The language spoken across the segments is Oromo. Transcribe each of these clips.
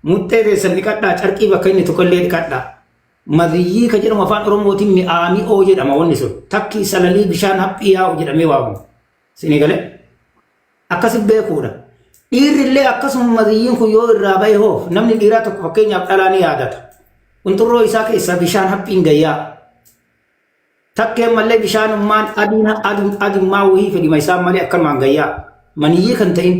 متى سنكتنا تركي بكين تكلي كتنا مذيي كجرم فان رموتي مئامي أوجد أما ونسون تكي سلالي بشان هبيا أوجد أمي وابو سنقله أكسب بيكونا اللي أكسب مذيين كيو الرابعي هو نمني ديراتك فكين يبتلاني عادت انترو إساك إسا بشان هبين غيا تكي ملي بشان أمان أدين ماوهي فدي ما يسام ملي أكل مان غيا منيي كنتين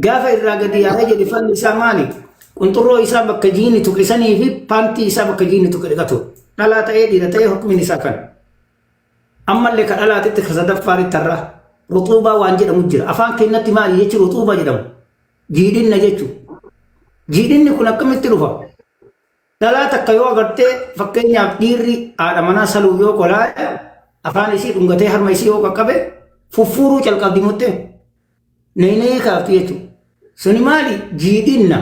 غافة الراقدي يا رجل فن ساماني انترو إسا بكجيني تكرساني في بانتي إسا بكجيني تكرساتو لا تأيدي لا تأيه حكم نساكن أما اللي كألا تتخذ فاري ترى رطوبة وانجل مجرى أفان كنتي ما يجي رطوبة جدام جيدين نجتو جيدين نكون كم تلوفا لا تكيو أغرتي فكين يابديري آدمنا سلويو كلا أفان إسي رنغتي هرميسيو ككبه ففورو چلقا ديموتي نيني كافتيتو سنمالي جيدين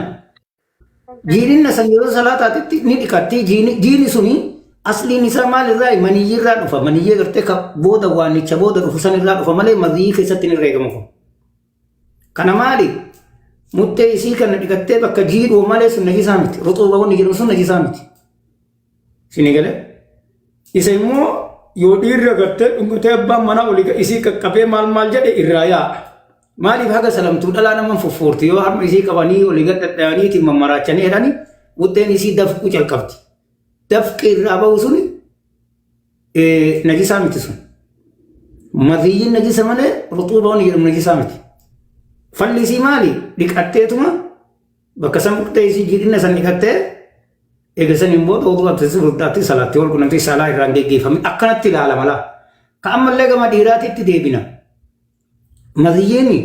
سنجرو صلاة آتي ندكتي جيني سني asli nisa mal rai maniyirra dufa maniyye garte ka boda wani chaboda rufusan irra dufa male madhi keessatti ni reegamu ko kana mali mutte isi kan digatte bakka jiidhu male sun najisa miti rutuba woni jiru sun najisa miti sinigale isa immoo yoo dhiirra garte dhungute abbaan mana oliga isi qaqqabee maal jedhe irraaya mali haga salamtu dhala naman fufurti yoo harma isi qabanii oliga daddaaniiti mamaraachanii hedhani mutteen isi dafqu calqabti دفق الرابع سوني نجسة متسون مذيين نجسة ماله رطوبة ونجرم نجسة مت فلسي مالي دكتة توما بكسم كتير جيرين نسان دكتة إجازة نيمبو تو أبتسم رتاتي سالاتي أول كنتي سالا إيرانجي كيف هم أكنت تلا مالا كأم ملك ما ديراتي تديبنا مذييني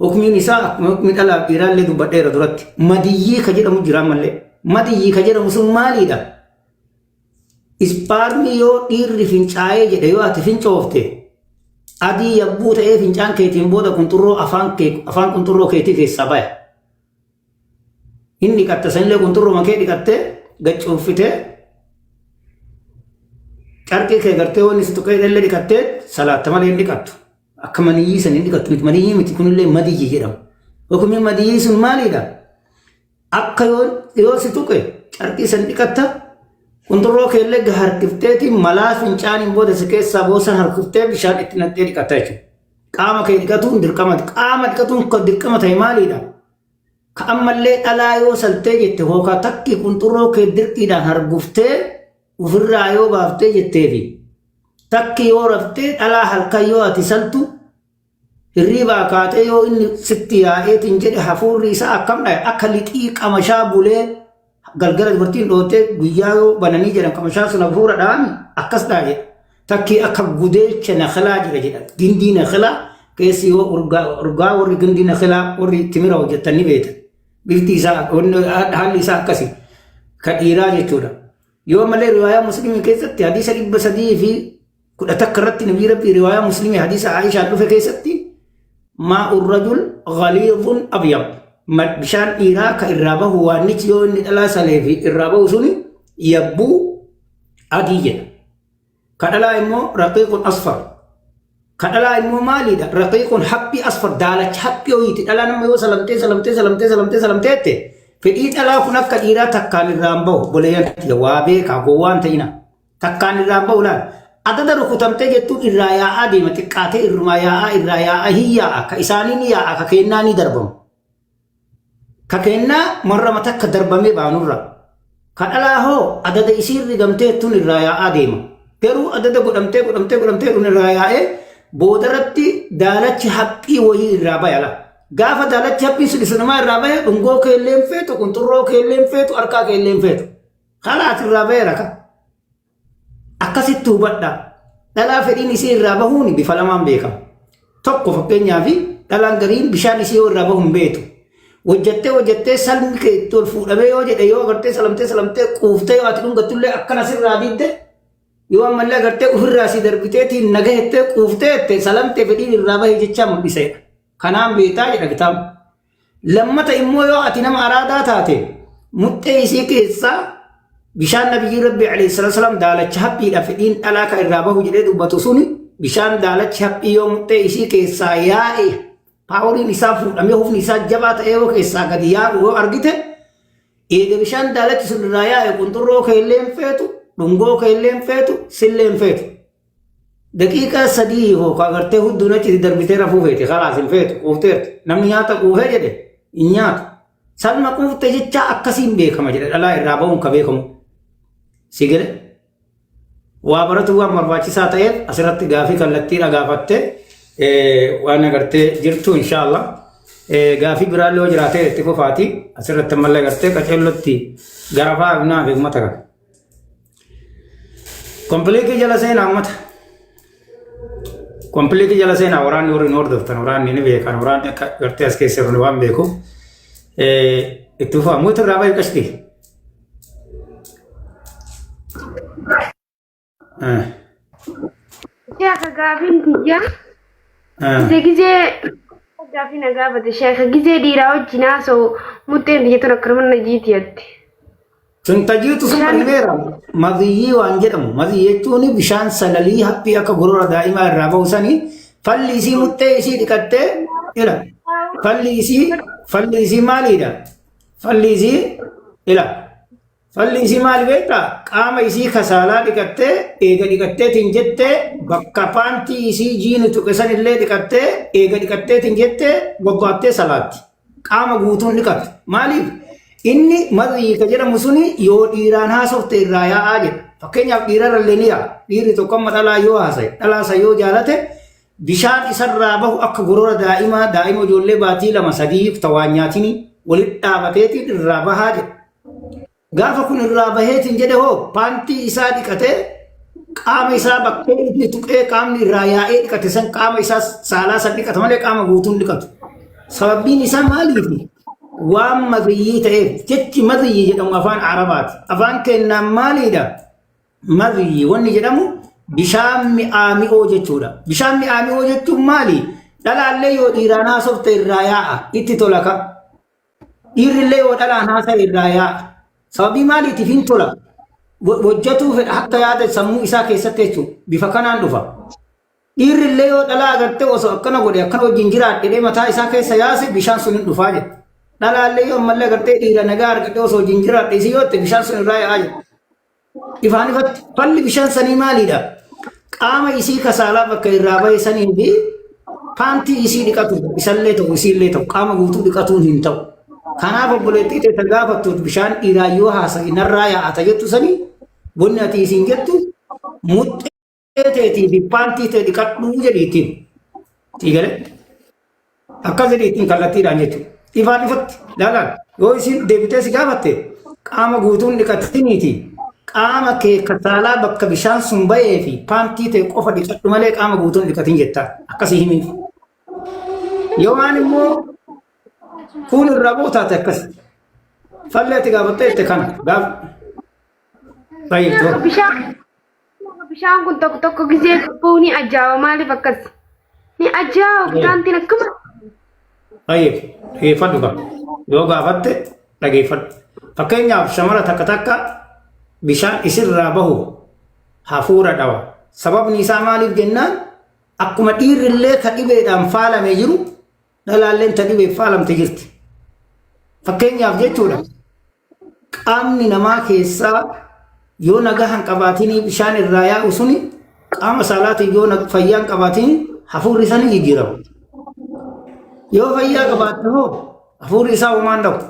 حكمي نساء حكمي تلا إيران لدو بدر درات مذيي خجر مجرم ماله مذيي خجر مسلم مالي دا isparmi yo dirri fincaye jedhe yo ati fincoofte adi yabbuu ta'ee fincaan keetiin booda kunturroo afaan kunturroo keetii keessaa baya inni dhiqatte sanillee kunturroo makee dhiqatte gaccuuffite carqii kee gartee wanni si tuqee illee dhiqatte salaatta malee hin dhiqattu akka maniyyii san hin dhiqattu miti maniyyii miti kunillee madiyyi jedhama hukumii madiyyii sun maalidha akka yoo si tuqe carqii san dhiqatta kunturroo keellee harkifteeti malaa fincaan booda si keessaa boosan harkiftee bishaan itti naqxee dhiqatta jechuudha. Qaama kee dhiqatuun dirqama qaama dhiqatuun kan dirqama ta'e maalidha? Ka ammallee dhalaa yoo saltee jette hookaa takki kunturroo kee dirqiidhaan harguftee ofirraa yoo baaftee jetteefi takki yoo raftee dhalaa halkan yoo ati saltu hirriibaa kaatee yoo inni sitti yaa'eetiin jedhe hafuurri isaa akkam dhaye akka lixii qamashaa bulee galgala dubartiin dhoote guyyaa yoo bananii jedhan qamashaa sun hafuuradhaan akkas dhaye takki akka gudeelcha nakhlaa jedha gindii nakhlaa keessi yoo urgaa warri gindii nakhlaa warri timira hojjetanii beekan bifti isaa haalli isaa akkasi ka dhiiraa jechuudha yoo malee riwaayaa muslimii keessatti hadiisa 310 irratti nabii rabbii riwaayaa muslimii hadiisa Aishaa dhufe keessatti maa'u rajul ghaliidhun abyad bishaan dhiiraa ka irraa bahu waannichi yoo inni dhalaa salee fi irraa bahu suni yabbuu adii jedha ka dhalaa immoo raqiiqun asfar ka dhalaa immoo maalidha raqiiqun haphi asfar daalacha haphi ho'iiti dhalaa nama yoo salamtee fedhii dhalaa kun akka dhiiraa takkaan irraan bahu boleeyyan waa beekaa gowwaan ta'ina takkaan irraan bahu laal adada rukutamtee jettuun irraa yaa'aa deema xiqqaatee irrumaa irraa yaa'aa hin yaa'a ka isaanii ni yaa'a ka keennaa ni darbamu ka keennaa marrama takka darbamee baanurra ka dhalaa hoo adada isiin rigamtee tun irraa yaa'aa deema garuu adada godhamtee tun irraa yaa'ee boodarratti daalachi haphii wayii irraa bayala gaafa daalachi haphii silisanamaa irraa baye dhungoo keelleen feetu kunturroo keelleen feetu harkaa keelleen feetu kalaat irraa baye raka akkasitti hubadha dhalaa fedhiin isii irraa bahuun bifa lamaan beekama tokko fakkeenyaaf dhalaan gariin bishaan isii yoo irraa bahuun beetu hojjettee salmi kee itti ol fuudhamee yoo jedhe yoo agartee salamtee quuftee yoo ati dhungattullee akkana sirraa didde yoo ammallee agartee ofirraa si darbiteetiin nagahettee quufteette salamtee fedhiin irraa bahee jechaa mul'iseedha kanaan beetaa jedha kitaaba lammata immoo yoo ati nama araadaa taate muxxee isii keessaa bishaan nabiyyi rabbi alayhi salaam daalacha haphiidha fedhiin dhalaa ka irraa bahu jedhee dubbatu suni bishaan daalacha haphii yoo muxxee isii keessaa yaa'e paawuriin isaa fuudhamee hufni isaa jabaa ta'ee yoo keessaa gadi yaa'u yoo argite إيجا بشان دالت سن رايا يكون ترو كيلين فيتو دونغو كيلين فيتو سلين فيتو دقيقة سدي هو كاغرته هو دونا چيز دربيته رفو فيتي خلاص فيتو قوفتير نمنياتا قوه جده إنيات سلما قوفته جيچا أكسين بيكما جده الله إرابون كبيكم سيگره وابرتو مرباچي ساتايف أسرت غافي كاللتي رغافته وانا غرته جرتو إن شاء الله غافي برالو جراته اتفو فاتي أسرت ملّا غرته كچلوتي غرفا ابنا بغمتك كومبليكي جلسين عمت كومبليكي جلسين وران نور دفتن وران نيني بيكان وران غرته اسكي سرنوان بيكو اتفو موت رابا يكشتي شيخ غافين تيجا gize gaafi nagaa bate sheekha gize dhiiraa wajjinaa soo mutteen biyya akramana jiitiyatti sun tajiitu sun primeera madiyyi waan jedhamu madiyyi jechuun bishaan salalii haphii akka gorora daa'imaa irraa ba'usanii falli isii muttee isii dhiqattee ila falli isii maaliidha falli isii ila falli isii maali beektaa qaama isii kasaalaa dhiqattee eega dhiqatteetiin jettee bakka paantii isii jiini tuqesan illee dhiqattee eega dhiqatteetiin jettee bobbaattee salaatti qaama guutuun dhiqatte maaliif inni madiyyi ka jedhamu suni yoo dhiiraan haasofte irraa yaa'aa jedha fakkeenyaaf dhiirarrallee ni yaa'a dhiirri tokko amma dhalaa yoo haasaye dhalaasa yoo jaalate bishaan isarraa bahu akka gorora daa'ima ijoollee baatii 2-3 tawaanyaatiin walitti dhaabateetiin irraa bahaa jedha gaafa kun irraa baheetiin jedhe hoo paantii isaa dhiqatee qaama isaa bakkee inni tuqee qaamni irraa yaa'ee dhiqate san qaama isaa saalaa san dhiqata malee qaama guutuun dhiqatu sababbiin isaa maaliif waan madiyyi ta'eef jechi madiyyi jedhamu afaan arabaati afaan kennaan maaliidha madiyyi wanni jedhamu bishaan mi'aami'oo jechuudha bishaan mi'aami'oo jechuun maali dhalaallee yoo dhiiraan haasofte irraa yaa'a itti tolaka dhiirrillee yoo dhalaan haasa'e irraa yaa'a sababii maaliitiif hin tola hojjetuu fedha akka yaada sammuu isaa keessatti jechuudha bifa kanaan dhufa dhiirrillee yoo dhalaa agartee osoo akkana godhe akkana wajjin jiraadhe mataa isaa keessa yaase bishaan sun hin dhufaa jedha dhalaallee yoo ammallee agartee dhiira nagaa argate osoo wajjin jiraadhe isii yoo ta'e bishaan sun irraa yaa'aa jedha ifaan ifatti falli bishaan sanii maaliidha qaama isii kasaalaa bakka irraa bahe sanii fi paantii isii dhiqatu isallee ta'u isiillee ta'u qaama guutuu dhiqatuun hin ta'u kanaaf obboleettii ta'e gaafattuut bishaan dhiiraa yoo haasa'e narraa yaa'ata jettu sanii bonni ati isiin jettu muxxee ta'eetii fi paantii ta'e dhiqadhuu jedhiitiin tiigale akkas jedhiitiin kallattiidhaan jechuudha ifaan ifatti laalaan yoo isiin deebitee si gaafatte qaama guutuun dhiqattiniiti qaama kee kasaalaa bakka bishaan sun bahee fi paantii ta'e qofa dhiqadhu malee qaama guutuun dhiqatin jettaa akkasii himiif yoo waan immoo kun irraa bootaate akkas fallee ati gaafattee itti kana gaaf baay'ee bishaan kun tokko gizee qabbuu ni ajaa'iba maaliif akkas ni ajaa'iba bishaantiin akkuma baay'ee dhageeffadhu qaba yoo gaafatte dhageeffadhu fakkeenyaaf shamara takka bishaan isirraa bahu hafuura dhawa sababni isaa maaliif jennaan akkuma dhiirrillee ka dhibeedhaan faalamee jiru dhalaalleen ta dhibeef faalamte jirti fakkeenyaaf jechuudha qaamni namaa keessaa yoo nagaa hin qabaatiin bishaan irraa yaa'u suni qaama saalaatiin yoo fayyaa hin qabaatiin hafuurri sanii jijjiirama yoo fayyaa qabaatte hoo hafuurri isaa homaan dhabu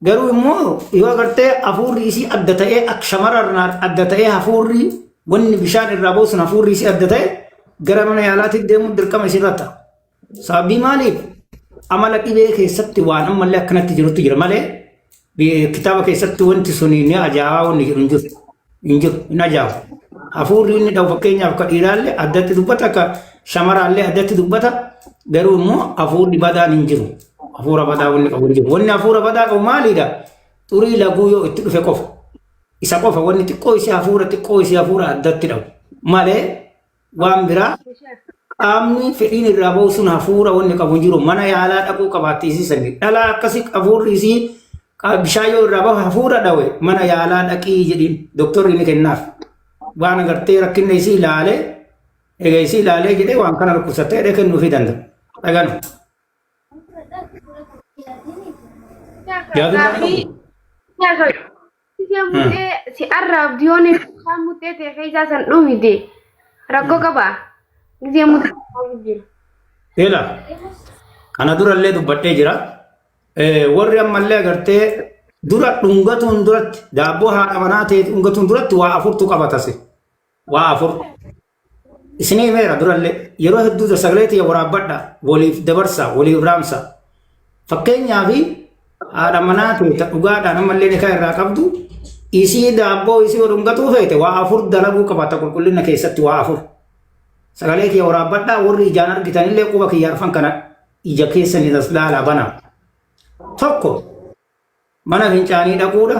garuu immoo yoo agartee hafuurri isii adda ta'ee akka shamarran adda ta'ee hafuurri wanni bishaan irraa baasu hafuurri isii adda ta'e gara mana yaalaatti deemuun dirqama isii irratti sababii maaliif amala dhibee keessatti waan ammallee akkanatti jirutti jira malee kitaaba keessatti wanti suni ni ajaa'aa wanni jedhu hin jiru hin ajaa'ibu hafuurri inni dhawu fakkeenyaaf akka dhiiraallee addatti dubbata akka shamaraallee addatti dubbata garuu immoo hafuurri badaan hin jiru hafuura badaa wanni qabu hin jiru wanni hafuura badaa qabu maaliidha xurii laguu yoo itti dhufe qofa isa qofa wanni xiqqoo isii hafuura addatti dhawu malee waan biraa qaamni fedhiin irraa bahu sun hafuura wanni qabu hin jiru mana yaalaa dhaquu qabaatti isii sani dhalaa akkasii hafuurri isii bishaan yoo irraa bahu hafuura dhawe mana yaalaa dhaqii jedhiin doktorri ni kennaaf waan agartee rakkinna isii ilaalee egaa isii ilaalee jedhee waan kana dhukkubsattee jedhee kennuufii danda'a dhaganu. Sheekha gizee mutee si arraab diyoon kan mutee ta'e keessa san dhumite rakkoo qaba gizee mutee Ela kana durallee dubbadhee jira. Warri ammallee agartee dura dhungatuun duratti daabboo haadha manaa ta'e dhungatuun duratti waa afurtu qabatase. Waa afur. Isinii meera durallee yeroo hedduu sagalee ta'e waraabbadha waliif dabarsa waliif raamsa. Fakkeenyaaf haadha manaa ta'e dhugaadhaan ammallee ni kan irraa qabdu isii daabboo isii dhungatuu feete waa afur dalaguu qabata qulqullina keessatti waa afur. Sagalee kiyya waraabbadhaa warri ijaan argitanillee quba kiyya arfan kana ija keessanii taslaalaa bana. Tokko mana fincaanii dhaquudha.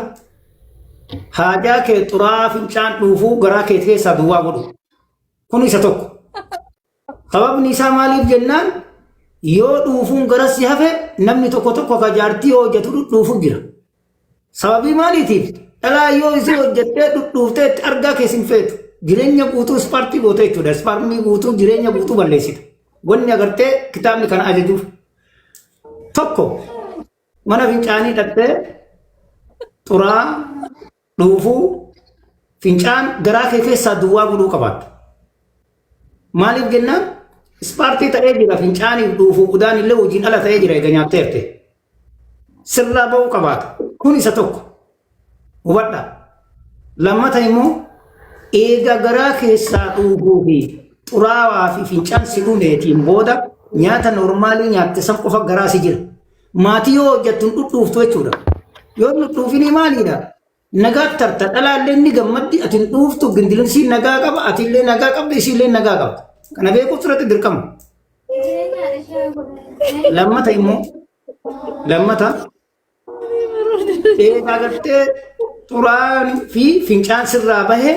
Haajaa kee xuraa fincaan dhuufuu garaa kee keessaa duwwaa godhu. Kun isa tokko. Sababni isaa maaliif jennaan yoo dhuufuun garasi hafe namni tokko tokko ka jaartii hojjetu dhuufu jira. Sababii maaliitiif dhalaa yoo isii hojjettee dhuuftee argaa keessin feetu. Jireenya guutuu ispaartii goota jechuudha. Ispaartii guutuu jireenya guutuu balleessita. Wanni agartee kitaabni kana ajajuuf. Tokko mana fincaanii dhattee xuraa dhuufuu fincaan garaa kee keessaa duwwaa godhuu qabaata. Maaliif jennaan ispaartii ta'ee jira fincaaniif dhuufuu udaan illee hojiin ala ta'ee jira eega nyaatteerte. Sirraa ba'uu qabaata. Kun isa tokko. Hubadha. Lammata immoo eega garaa keessaa dhuufuu fi xuraawaa fi fincaan si dhumeetiin booda nyaata normaalii nyaatte san qofa garaa si jira. Maatii yoo hojjettu dhudhuuftu jechuudha. Yoo dhudhuufini maaliidha? Nagaa tarta dhalaallee ni gammaddi ati dhuuftu gindilisiin nagaa qaba atillee nagaa qabda isiillee nagaa qabda. Kana beekuuf turate dirqama. Lammata immoo eega gartee xuraan fi fincaan sirraa bahee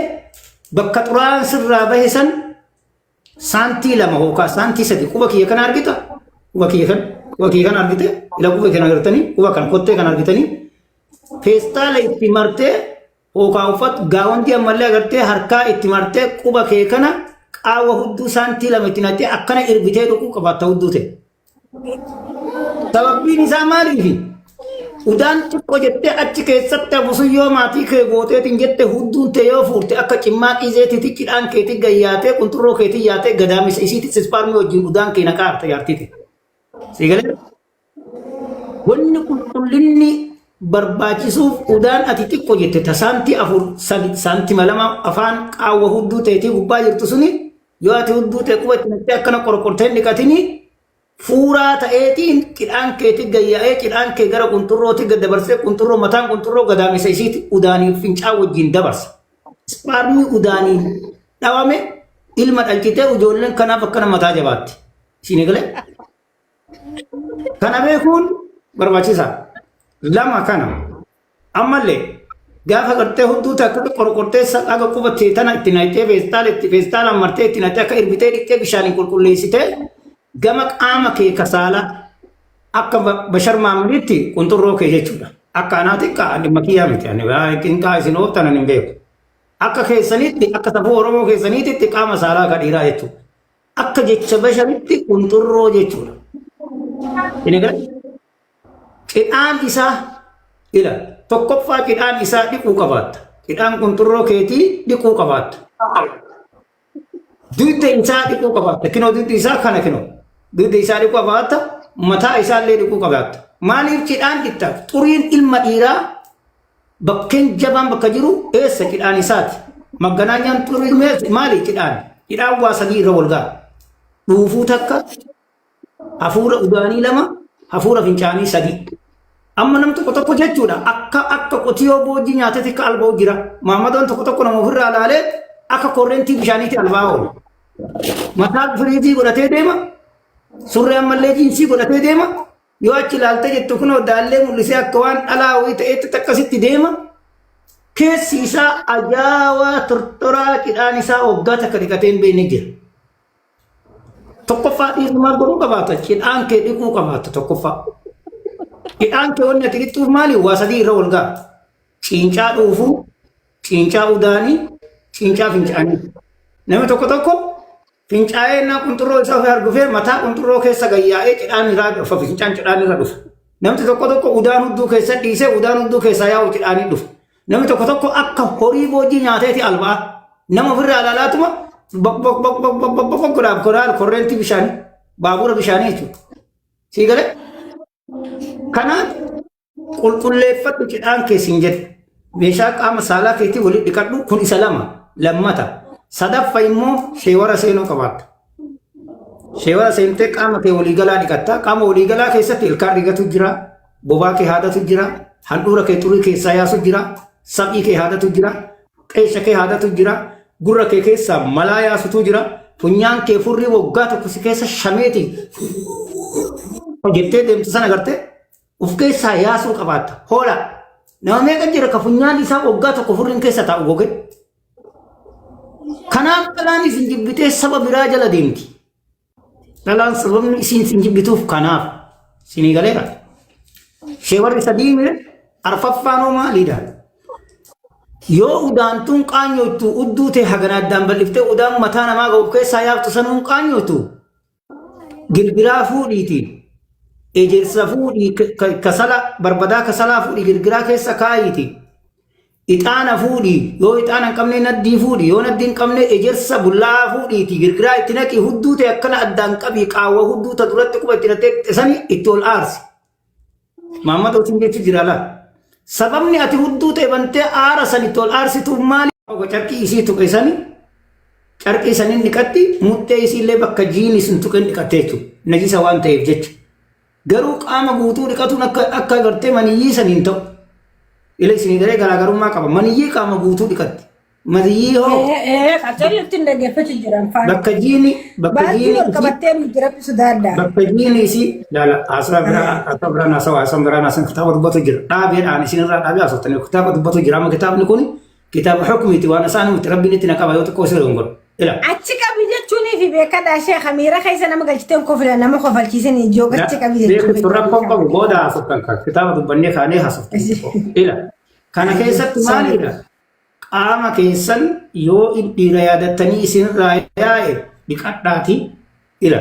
bakka xuraan sirraa bahe san saantii lama yookaan saantii sadi quba kiyya kana argita. Quba kiyya kana argite ila quba kana argitanii quba kan kottee kan argitanii feestaala itti martee yookaan uffata gaawwantii ammallee agartee harkaa itti martee quba kee kana qaawwa hudduu saantii lama itti nattee akkana irbitee dhuguu qabaata hudduu ta'e. Sababbiin isaa maaliifi? Udaan xiqqoo jettee achi keessatti abusun yoo maatii kee gooteetiin jette hudduun ta'e yoo fuurte akka cimmaa qizeetitti cidhaan keetii gayyaatee qunxurroo keetii yaatee gadaamisa isiitti ispaarmii wajjin udaan kee naqaa harta yaartite. Siigalee wanni qulqullinni barbaachisuuf udaan ati xiqqoo jette tasaantii afur saantima lama afaan qaawwa hudduu ta'eetii gubbaa jirtu suni yoo ati hudduu ta'e quba itti nattee akkana qorqortee dhiqatini fuuraa ta'eetiin qidhaan keetii gayyaa'ee qidhaan kee gara qunxurrooti gad dabarsee qunxurroo mataan qunxurroo gadaamisa isiitti udaanii fincaa wajjin dabarsa. Ispaarmii udaanii dhawame ilma dhalchitee ijoolleen kanaaf akkana mataa jabaatti. Isin eegalee? Kana beekuun barbaachisaa. Lama kana ammallee gaafa gartee hudduu akka qorqortee akka qubattee tana itti naqxee feestaala martee itti naqxee akka irbitee dhiqxee bishaaniin qulqulleessitee gama qaama kee kasaala akka bashar maamilitti qunxurroo kee jechuudha. Akka anaati dhimma kiyyaa miti. Qinqaa isin ooftan hin beeku. Akka keessanitti akka safuu Oromoo keessaniitti qaama saalaa ka dhiiraa jechuudha. Akka jecha basharitti qunxurroo jechuudha. Qidhaan isaa ila tokkoffaa qidhaan isaa dhiquu qabaatta. Qidhaan qunxurroo keetii dhiquu qabaatta. Dugda isaa dhiquu qabaatta. Kinoo dugdi isaa kana kinoo. Dugda isaa dhiquu qabaatta. Mataa isaallee dhiquu qabaatta. Maaliif qidhaan dhiqta? Xuriin ilma dhiiraa bakkeen jabaan bakka jiru eessa qidhaan isaati. Maganaanyaan xurii maali qidhaan? Qidhaan waa sadii irra wal ga'a. Dhuufuu takka hafuura udaanii lama hafuura fincaanii sadii. Amma nam tokko tokko jechuudha akka qotiyoo boojii nyaatatti akka alba'u jira. Maamadoon tokko tokko nama ofirraa ilaalee akka korreentii bishaaniitti albaa oolu. Mataa firiijii godhatee deema. Surree ammallee jiinsii godhatee deema. Yoo achi ilaaltee jettu kunoo daallee mul'isee akka waan dhalaa wayii ta'etti akkasitti deema. Keessi isaa ajaawaa tortoraa qidhaan isaa waggaa takka dhiqatee hin beekne jira. Tokkoffaa dhiirummaa godhuu qabaata. Qidhaan kee dhiquu qabaata tokkoffaa. Qidhaan kee wanni ati dhiqxuuf maali? Waa sadii irra wal ga'a. Ciincaa dhuufuu, ciincaa udaanii, ciincaa fincaanii. Namni tokko tokko fincaa'ee naa qunxurroo isaa ofii argufee mataa qunxurroo keessa gayyaa'ee cidhaan irraa dhufa fincaan cidhaan irra dhufa. namni tokko udaan hudduu keessa dhiisee udaan hudduu keessaa yaa'u cidhaanii dhufu. Namni tokko akka horii boojii nyaateeti albaa nama ofirraa ilaalaatuma godhaaf koraal korreentii bishaanii baabura bishaanii jechuudha. Sii galee kanaaf qulqulleeffadhu cidhaan keessin jedhe meeshaa qaama saalaa keetii walitti dhiqadhu kun isa lammata sadaffa immoo sheewara seenuu qabaatta. Sheewara seentee qaama kee waliigalaa dhiqatta. Qaama waliigalaa keessatti ilkaan dhigatu jira, bobaa kee haadatu jira, handhuura kee xurii keessaa yaasu jira, saphii kee haadatu jira, qeesha kee haadatu jira, gurra kee keessaa malaa yaasutu jira, funyaan kee furrii waggaa tokko si keessa shameeti jettee deemtu sana agartee uf keessaa yaasuu qabaatta. Hoola nama meeqa jira ka funyaan isaa waggaa tokko furriin keessa taa'u goge. Kanaaf dhalaan isin jibbitee saba biraa jala deemti. Dhalaan sababni isin jibbituuf kanaaf isinii galeera. Sheewarri sadii mire arfaffaanoo maaliidha? Yoo udaantuun qaanyootu udduu ta'e hagana addaan bal'iftee udaan mataa namaa ga'u keessaa yaaftu sanuun qaanyootu girgiraa fuudhiitiin ejersa fuudhii kasala barbadaa kasalaa fuudhii girgiraa keessa kaayiiti. Ixaana fuudhii yoo ixaana hin qabne naddii fuudhii yoo naddii hin qabne ejersa bullaa fuudhiiti girgiraa itti naqii hudduu ta'e akkana addaan qabii qaawwa hudduu ta duratti quba itti nattee sanii itti ol aarsi. Maammata otiin jechu jira laa. Sababni ati hudduu ta'e bantee aara sanitti ol aarsituuf maali? Carqii isii tuqeessanii carqii sanii dhiqatti muttee isiillee bakka jiini sun tuqeen dhiqattee jechuudha. Najisa waan ta'eef jecha. Garuu qaama guutuu dhiqatuun akka agartee maniyyii saniin ta'u. Ila isinii daree garaagarummaa qaba. Maniyyii qaama guutuu dhiqatti. Maniyyii hoo. Qacarriitti dhaggeeffachuu jiran faana. Bakka jiini qabattee nu jira sodaadha. bakka jiini isii laala haasawaa biraan haasawaa kitaaba dubbatu jira. Dhaabeedhaan isinirraa dhaabee haasoftanii kitaaba dubbatu jira. Amma kitaabni kun kitaaba xukumiiti waan isaan nuti rabbiin itti naqaba yoo xiqqoo siree godhu. Achi qabi jechuunii fi beekadhaa sheekha miira keessa nama galchitee kofila nama kofalchiisan ijoo gachi qabi jechuudha. Beeku rakkoon qabu booda haasoftan kitaaba dubbannee kaanee haasoftan. Kana keessatti maalidha? Qaama keessan yoo dhiira yaadattanii isinirraa yaa'e dhiqadhaati ila.